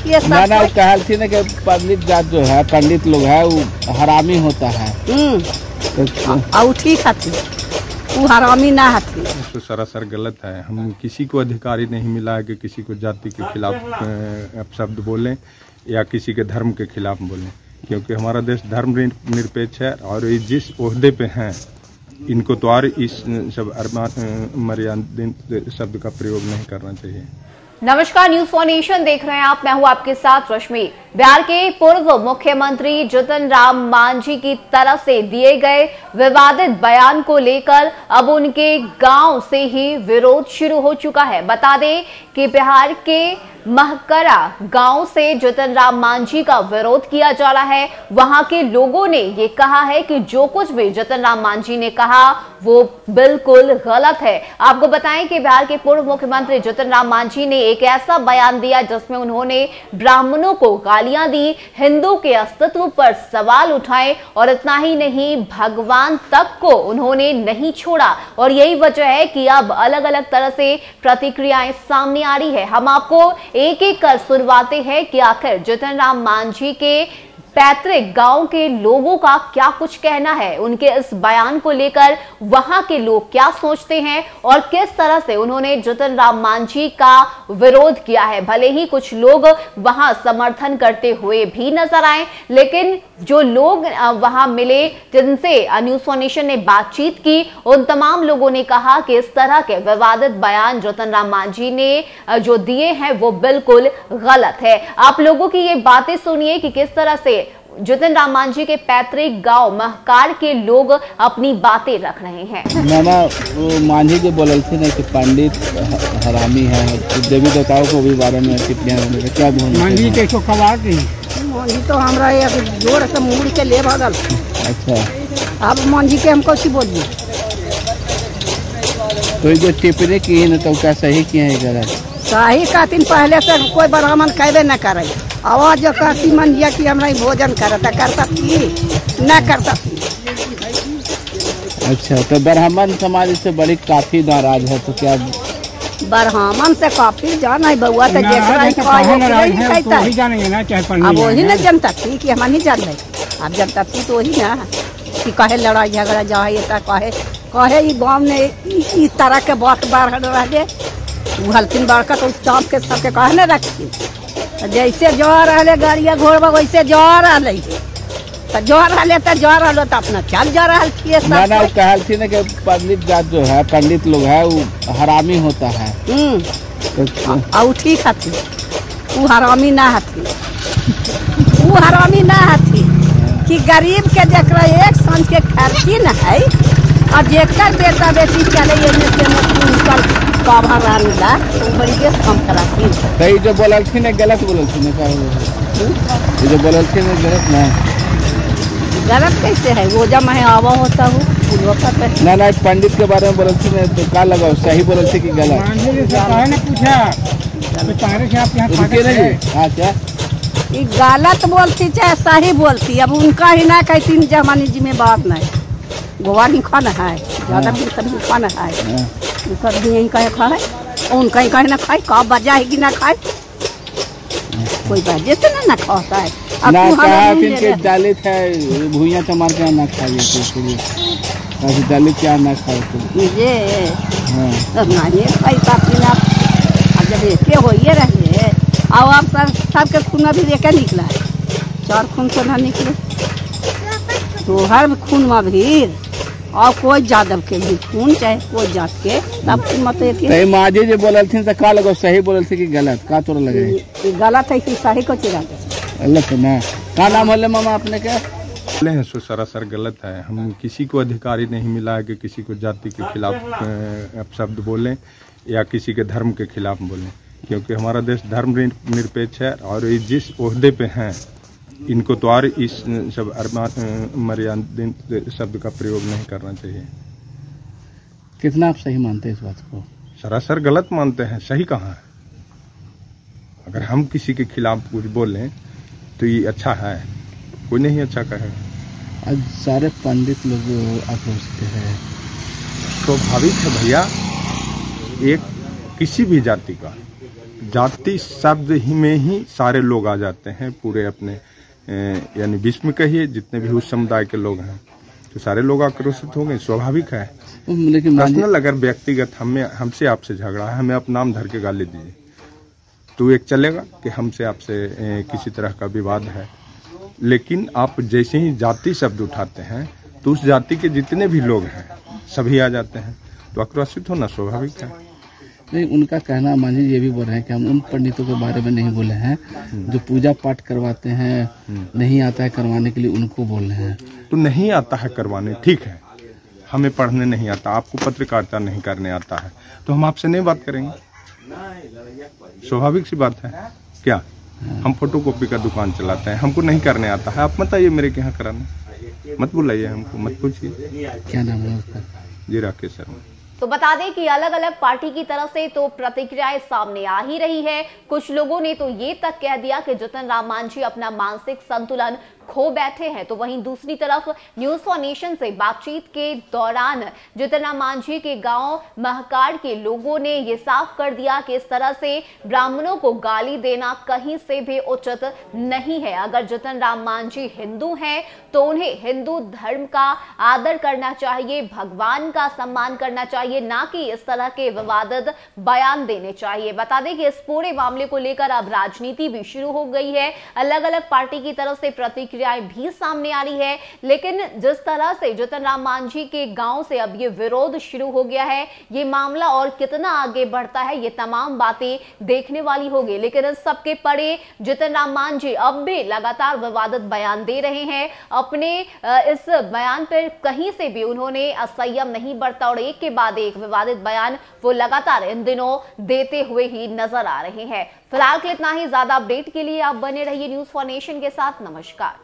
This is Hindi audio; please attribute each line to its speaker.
Speaker 1: थी सब।
Speaker 2: ना कहल थी ना कि पंडित जात जो है, पंडित लोग है वो हरामी होता है।
Speaker 1: और ठीक है, वो हरामी ना हथी।
Speaker 3: तो सरासर गलत है। हम किसी को अधिकारी नहीं मिला है कि किसी को जाति के खिलाफ शब्द बोलें या किसी के धर्म के खिलाफ बोलें, क्योंकि हमारा देश धर्म निरपेक्ष है और ये जिस ओहदे पे हैं इनको तो और इस सब मर्यादित शब्द का प्रयोग नहीं करना चाहिए।
Speaker 4: नमस्कार, न्यूज फॉर नेशन देख रहे हैं आप। मैं हूं आपके साथ रश्मि। बिहार के पूर्व मुख्यमंत्री जीतन राम मांझी की तरफ से दिए गए विवादित बयान को लेकर अब उनके गांव से ही विरोध शुरू हो चुका है। बता दें कि बिहार के महकरा गांव से जीतन राम मांझी का विरोध किया जा रहा है। वहां के लोगों ने ये कहा है कि जो कुछ भी जीतन राम मांझी ने कहा वो बिल्कुल गलत है। आपको बताएं कि बिहार के पूर्व मुख्यमंत्री जीतन राम मांझी ने एक ऐसा बयान दिया जिसमें उन्होंने ब्राह्मणों को गालियां दी, हिंदू के अस्तित्व पर सवाल उठाए और इतना ही नहीं, भगवान तक को उन्होंने नहीं छोड़ा। और यही वजह है कि अब अलग अलग तरह से प्रतिक्रियाएं सामने आ रही है। हम आपको एक एक कर सुनवाते हैं कि आखिर जीतन राम मांझी के पैतृक गांव के लोगों का क्या कुछ कहना है, उनके इस बयान को लेकर वहां के लोग क्या सोचते हैं और किस तरह से उन्होंने जीतन राम मांझी का विरोध किया है। भले ही कुछ लोग वहां समर्थन करते हुए भी नजर आए, लेकिन जो लोग वहां मिले, जिनसे न्यूज फॉर नेशन ने बातचीत की, उन तमाम लोगों ने कहा कि इस तरह के विवादित बयान जीतन राम मांझी ने जो दिए हैं वो बिल्कुल गलत है। आप लोगों की ये बातें सुनिए कि किस तरह से जीतन राम मांझी के पैतृक गांव महकार के लोग अपनी बातें रख रहे हैं।
Speaker 2: मामा वो मांझी जो बोल थी ना कि पंडित हरामी है, तो देवी देवताओं को भी बारे में क्या बोल
Speaker 5: मांझी के तो कवार थी।
Speaker 1: मांझी तो हमरा एक जोर से मुड़ के ले भागल।
Speaker 2: अच्छा,
Speaker 1: अब मांझी के हमको सी बोलिए
Speaker 2: तो ये जो टिप्पणी की है ना तो क्या सही किए हैं गलत?
Speaker 1: सही कहती, पहले से कोई ब्राह्मण कहबे न करे। आवाज जो कहती मंजिया की हमरा भोजन करता थी न करता थी।
Speaker 2: अच्छा, तो ब्राह्मण समाज से बड़ी काफी नाराज है, तो क्या
Speaker 1: ब्राह्मण से काफी जान है बउआ तो अब वही न जनता थी कि हम नहीं जान रहे। अब जनता थी तो वही ना कि कहे लड़ाई झगड़ा जाए कहे गाँव में इस तरह के बात बढ़ रहे हल्किन बड़का तो चाँप के सबके कहे न रखी। जैसे जा रहे गाड़िया घोड़वा वैसे जा रहे तो अपना चल जा रहा
Speaker 2: ना कहल थी ना कि पंडित जात जो है, पंडित लोग है वो हरामी होता है।
Speaker 1: और ठीक है, वो हरामी ना हथी। वो हरामी ना हथी कि गरीब के जकरा एक सांझ के खर्ची न है और जेकर बेटा बेटी चले
Speaker 2: तो जो बोलल थी ना गलत बोलल थी ना, ये जो बोलल थी ना गलत ना,
Speaker 1: गलत कैसे है? वो जब मैं आवा होता हूँ
Speaker 2: ना पंडित के बारे में बोलल थी ना, तो क्या लगा सही बोलल थी कि गलत?
Speaker 1: गलत बोलती चाहे सही बोलती, अब उनका ही ना कहती जमानी जी में बात नहीं। गोवा नहीं खाना है, ज्यादा भी सब्जी खाना है, यही कहे खाए उनका ही कहे ना खाए, कब बजा है कि ना खाए, कोई वजह से ना खाता है। अब
Speaker 2: दलित है भूया तो मार के ना खाइए, दलित क्या ना खाए पैसा पीना जब एक हो रहे और आप सबके खून भी एक निकला है, 4 खून से ना निकले तो हर खून में भीड़ और कोई जादव के भी खून चाहे कोई जात के सब मत एक मांझी जो बोलल थी तो का लगो सही बोलल थी कि गलत? का तोरा लगे
Speaker 1: गलत है कि सही को चिरा
Speaker 2: गलत है ना? का नाम होले मामा अपने के?
Speaker 3: हैं सो सरासर गलत है। हम किसी को अधिकारी नहीं मिला है कि किसी को जाति के खिलाफ शब्द बोलें या किसी के धर्म के खिलाफ बोलें, क्योंकि हमारा देश धर्म निरपेक्ष है और ये जिस ओहदे पे हैं इनको तो और इस सब मर्यादित शब्द का प्रयोग नहीं करना चाहिए।
Speaker 2: कितना आप सही मानते हैं इस बात को?
Speaker 3: सरासर गलत मानते हैं, सही कहाँ है? अगर हम किसी के खिलाफ कुछ बोलें तो ये अच्छा है, कोई नहीं अच्छा कहेगा।
Speaker 2: आज सारे पंडित लोग आक्रोशित है।
Speaker 3: स्वाभाविक है भैया, एक किसी भी जाति का, जाति शब्द ही में ही सारे लोग आ जाते हैं, पूरे अपने यानी विश्व में कहिए जितने भी उस समुदाय के लोग हैं तो सारे लोग आक्रोशित हो गए, स्वाभाविक है।
Speaker 5: लेकिन
Speaker 3: पर्सनल अगर व्यक्तिगत हमसे आपसे झगड़ा है, हमें अपना नाम धर के गाली दीजिए तो एक चलेगा कि हमसे आपसे किसी तरह का विवाद है, लेकिन आप जैसे ही जाति शब्द उठाते हैं तो उस जाति के जितने भी लोग हैं सभी आ जाते हैं, तो आक्रोशित होना स्वाभाविक है।
Speaker 5: नहीं, उनका कहना मांझी ये भी बोल रहे हैं कि हम उन पंडितों के बारे में नहीं बोले हैं जो पूजा पाठ करवाते हैं, नहीं आता है करवाने के लिए, उनको बोल रहे हैं।
Speaker 3: तो नहीं आता है करवाने, ठीक है, हमें पढ़ने नहीं आता, आपको पत्रकारिता नहीं करने आता है, तो हम आपसे नहीं बात करेंगे, स्वाभाविक सी बात है। क्या हम फोटोकॉपी का दुकान चलाते हैं, हमको नहीं करने आता है, आप मत आइए मेरे के यहाँ कराने, मत बुलाइए हमको, मत पूछिए।
Speaker 5: क्या नाम है उसका?
Speaker 3: जी राकेश शर्मा।
Speaker 4: तो बता दें कि अलग अलग पार्टी की तरफ से तो प्रतिक्रियाएं सामने आ ही रही है। कुछ लोगों ने तो ये तक कह दिया कि जीतन राम मांझी अपना मानसिक संतुलन खो बैठे हैं, तो वहीं दूसरी तरफ न्यूज फॉर नेशन से बातचीत के दौरान जीतन राम मांझी के गांव महकाड़ के लोगों ने ये साफ कर दिया कि इस तरह से ब्राह्मणों को गाली देना कहीं से भी उचित नहीं है। अगर जीतन राम मांझी हिंदू हैं तो उन्हें हिंदू धर्म का आदर करना चाहिए, भगवान का सम्मान करना चाहिए, ना कि इस तरह के विवादित बयान देने चाहिए। बता दें कि इस पूरे मामले को लेकर अब राजनीति भी शुरू हो गई है, अलग अलग पार्टी की तरफ से प्रतिक्रियाएं भी सामने आ रही है, लेकिन जिस तरह से जीतन राम मांझी के गांव से अब ये विरोध शुरू हो गया है, ये मामला और कितना आगे बढ़ता है, ये तमाम बातें देखने वाली होगी। लेकिन इस सबके परे जीतन राम मांझी अब भी लगातार विवादित बयान दे रहे हैं। अपने इस बयान पर कहीं से भी उन्होंने असंयम नहीं बरता और एक के बाद एक विवादित बयान वो लगातार इन दिनों देते हुए ही नजर आ रहे हैं। फिलहाल के लिए इतना ही। ज्यादा अपडेट के लिए आप बने रहिए न्यूज फॉर नेशन के साथ। नमस्कार।